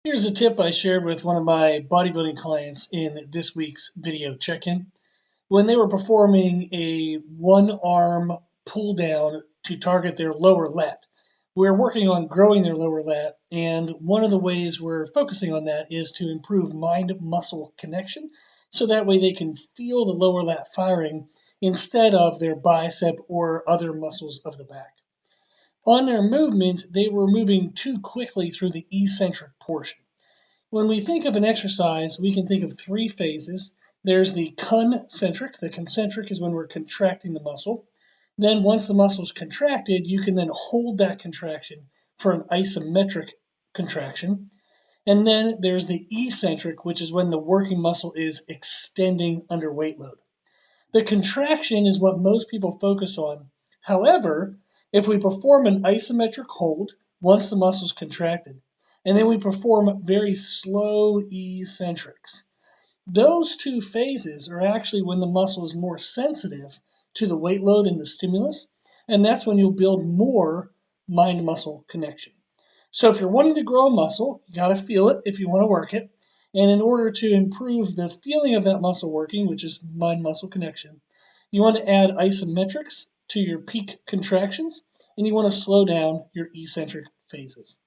Here's a tip I shared with one of my bodybuilding clients in this week's video check-in. When they were performing a one-arm pull down to target their lower lat, we're working on growing their lower lat, and one of the ways we're focusing on that is to improve mind-muscle connection, so that way they can feel the lower lat firing instead of their bicep or other muscles of the back. On their movement, they were moving too quickly through the eccentric portion. When we think of an exercise, we can think of three phases. There's the concentric. The concentric is when we're contracting the muscle. Then once the muscle is contracted, you can then hold that contraction for an isometric contraction. And then there's the eccentric, which is when the working muscle is extending under weight load. The contraction is what most people focus on. However, if we perform an isometric hold once the muscle is contracted, and then we perform very slow eccentrics, those two phases are actually when the muscle is more sensitive to the weight load and the stimulus, and that's when you'll build more mind-muscle connection. So if you're wanting to grow a muscle, you got to feel it if you want to work it. And in order to improve the feeling of that muscle working, which is mind-muscle connection, you want to add isometrics to your peak contractions, and you want to slow down your eccentric phases.